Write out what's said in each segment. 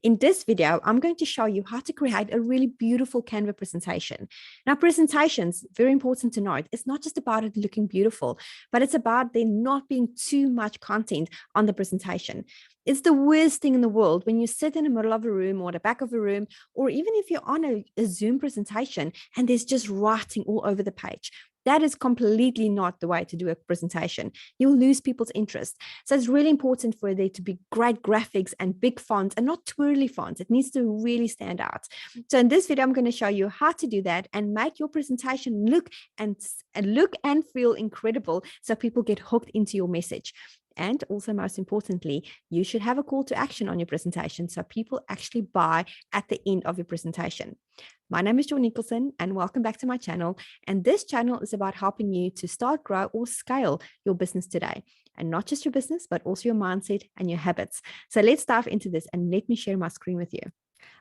In this video, I'm going to show you how to create a really beautiful Canva presentation. Now, presentations, very important to note, it's not just about it looking beautiful, but it's about there not being too much content on the presentation. It's the worst thing in the world when you sit in the middle of a room or the back of a room, or even if you're on a Zoom presentation and there's just writing all over the page. That is completely not the way to do a presentation. You'll lose people's interest. So it's really important for there to be great graphics and big fonts and not twirly fonts. It needs to really stand out. So in this video, I'm going to show you how to do that and make your presentation look and feel incredible so people get hooked into your message. And also, most importantly, you should have a call to action on your presentation so people actually buy at the end of your presentation. My name is Joy Nicholson and welcome back to my channel. And this channel is about helping you to start, grow, or scale your business today. And not just your business, but also your mindset and your habits. So let's dive into this and let me share my screen with you.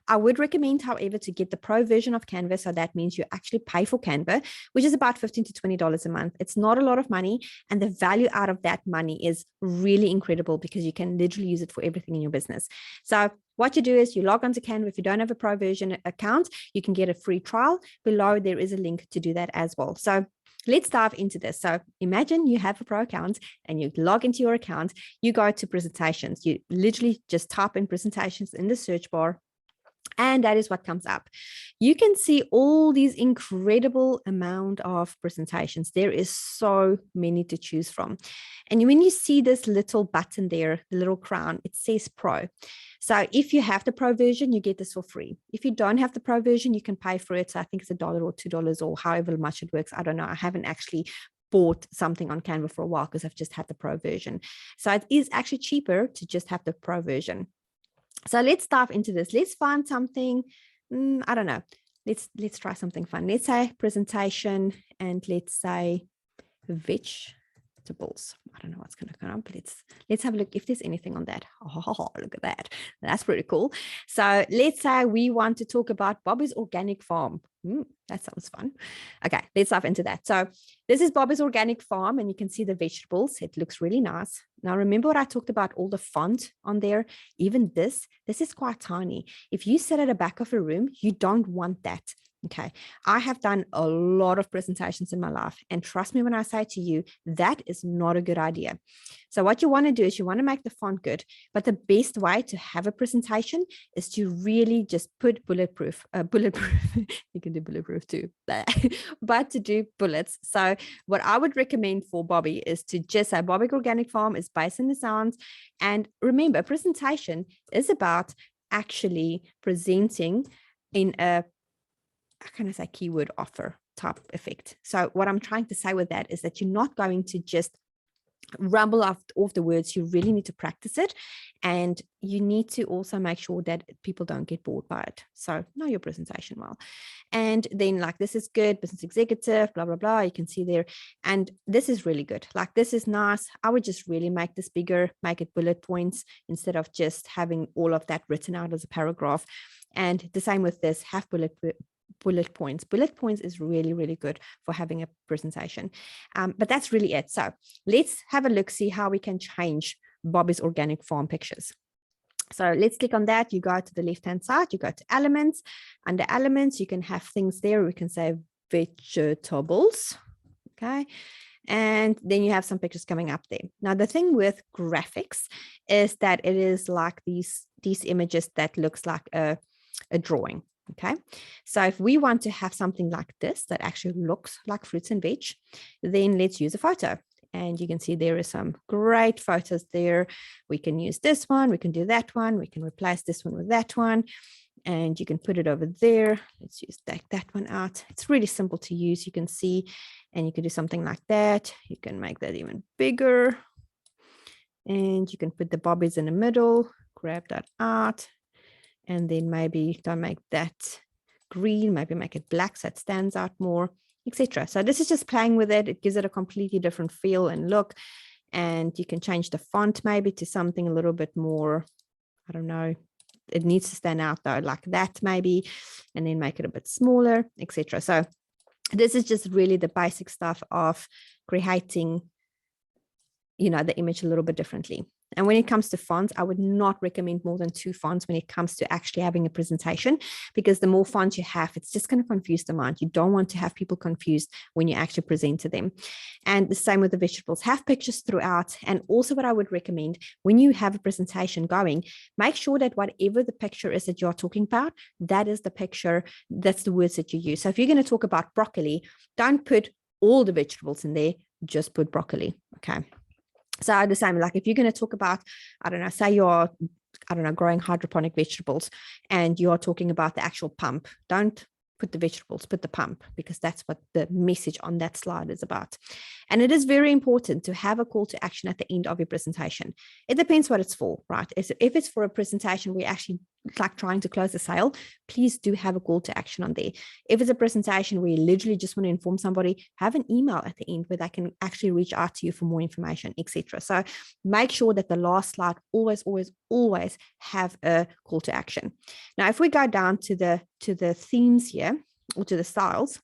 I would recommend, however, to get the pro version of Canva. So that means you actually pay for Canva, which is about $15 to $20 a month. It's not a lot of money. And the value out of that money is really incredible because you can literally use it for everything in your business. So what you do is you log onto Canva. If you don't have a pro version account, you can get a free trial. Below, there is a link to do that as well. So let's dive into this. So imagine you have a pro account and you log into your account. You go to presentations. You literally just type in presentations in the search bar. And that is what comes up. You can see all these incredible amount of presentations. There is so many to choose from. And when you see this little button there, the little crown, it says Pro. So if you have the Pro version, you get this for free. If you don't have the Pro version, you can pay for it. So I think it's $1 or $2 or however much it works. I don't know. I haven't actually bought something on Canva for a while because I've just had the Pro version. So it is actually cheaper to just have the Pro version. So let's dive into this. Let's find something, I don't know. Let's try something fun. Let's say presentation and let's say vegetables. I don't know what's going to come up. Let's have a look if there's anything on that. Oh, look at that. That's pretty cool. So let's say we want to talk about Bobby's Organic Farm. That sounds fun. Okay, let's dive into that. So this is Bobby's Organic Farm and you can see the vegetables. It looks really nice. Now, remember what I talked about, all the font on there? Even this is quite tiny. If you sit at the back of a room, you don't want that. Okay, I have done a lot of presentations in my life. And trust me when I say to you, that is not a good idea. So what you want to do is you want to make the font good. But the best way to have a presentation is to really just put bulletproof. You can do bulletproof too, but to do bullets. So what I would recommend for Bobby is to just say Bobby Organic Farm is based in the sounds. And remember, a presentation is about actually presenting in a, how can I say, keyword offer type effect. So what I'm trying to say with that is that you're not going to just rumble off the words. You really need to practice it. And you need to also make sure that people don't get bored by it. So know your presentation well. And then like, this is good, business executive, blah, blah, blah. You can see there. And this is really good. Like, this is nice. I would just really make this bigger, make it bullet points instead of just having all of that written out as a paragraph. And the same with this, have bullet points. Bullet points is really, really good for having a presentation. But that's really it. So let's have a look, see how we can change Bobby's Organic Farm pictures. So let's click on that. You go to the left-hand side, you go to elements. Under elements, you can have things there. We can say vegetables. Okay. And then you have some pictures coming up there. Now, the thing with graphics is that it is like these images that looks like a drawing. Okay, so if we want to have something like this that actually looks like fruits and veg, then let's use a photo. And you can see there are some great photos there. We can use this one, we can do that one, we can replace this one with that one, and you can put it over there. Let's use that one out. It's really simple to use, you can see, and you can do something like that. You can make that even bigger, and you can put the bobbies in the middle, grab that out. And then maybe don't make that green, maybe make it black so it stands out more, etc. So this is just playing with it. It gives it a completely different feel and look. And you can change the font maybe to something a little bit more, I don't know. It needs to stand out though, like that maybe, and then make it a bit smaller, etc. So this is just really the basic stuff of creating, the image a little bit differently. And when it comes to fonts, I would not recommend more than 2 fonts when it comes to actually having a presentation, because the more fonts you have, it's just going to confuse the mind. You don't want to have people confused when you actually present to them. And the same with the vegetables. Have pictures throughout. And also what I would recommend when you have a presentation going, make sure that whatever the picture is that you're talking about, that is the picture, that's the words that you use. So if you're going to talk about broccoli, don't put all the vegetables in there, just put broccoli. Okay. So the same, like if you're going to talk about, I don't know, say you're, I don't know, growing hydroponic vegetables and you're talking about the actual pump, don't put the vegetables, put the pump, because that's what the message on that slide is about. And it is very important to have a call to action at the end of your presentation. It depends what it's for, right? If it's for a presentation where actually like trying to close a sale, please do have a call to action on there. If it's a presentation where you literally just want to inform somebody, have an email at the end where they can actually reach out to you for more information, etc. So make sure that the last slide always have a call to action. Now, if we go down to the themes here, or to the styles,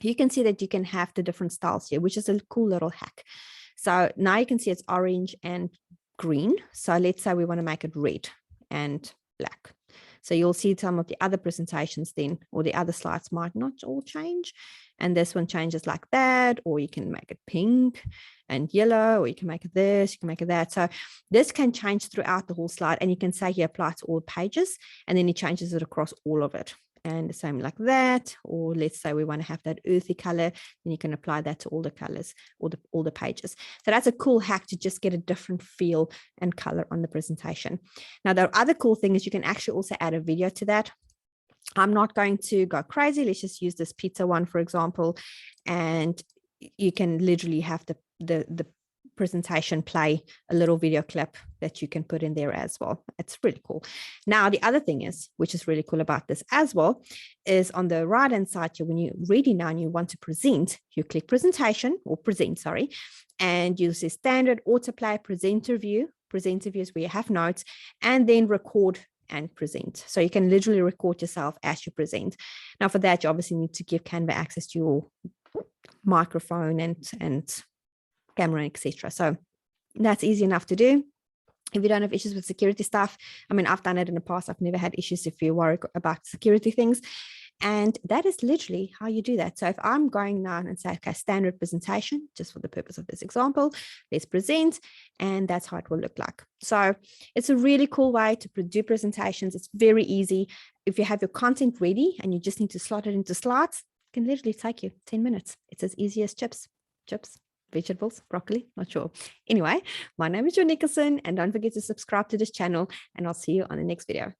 you can see that you can have the different styles here, which is a cool little hack. So now you can see it's orange and green. So let's say we want to make it red and black. So you'll see some of the other presentations then, or the other slides might not all change. And this one changes like that, or you can make it pink and yellow, or you can make it this, you can make it that. So this can change throughout the whole slide. And you can say here, apply to all pages, and then it changes it across all of it. And the same like that, or let's say we want to have that earthy color, then you can apply that to all the colors or all the pages. So that's a cool hack to just get a different feel and color on the presentation. Now, the other cool thing is you can actually also add a video to that. I'm not going to go crazy. Let's just use this pizza one, for example, and you can literally have the presentation play a little video clip that you can put in there as well. It's really cool. Now, the other thing is, which is really cool about this as well, is on the right hand side here, when you're ready now and you want to present, you click presentation or present, sorry, and you see standard, autoplay, presenter view. Presenter view is where you have notes, and then record and present. So you can literally record yourself as you present. Now, for that, you obviously need to give Canva access to your microphone and camera, etc. So that's easy enough to do. If you don't have issues with security stuff, I mean, I've done it in the past. I've never had issues if you worry about security things. And that is literally how you do that. So if I'm going now and say, okay, standard presentation, just for the purpose of this example, let's present, and that's how it will look like. So it's a really cool way to do presentations. It's very easy. If you have your content ready and you just need to slot it into slides, it can literally take you 10 minutes. It's as easy as chips, vegetables, broccoli, not sure. Anyway, my name is Jo Nicholson, and don't forget to subscribe to this channel, and I'll see you on the next video.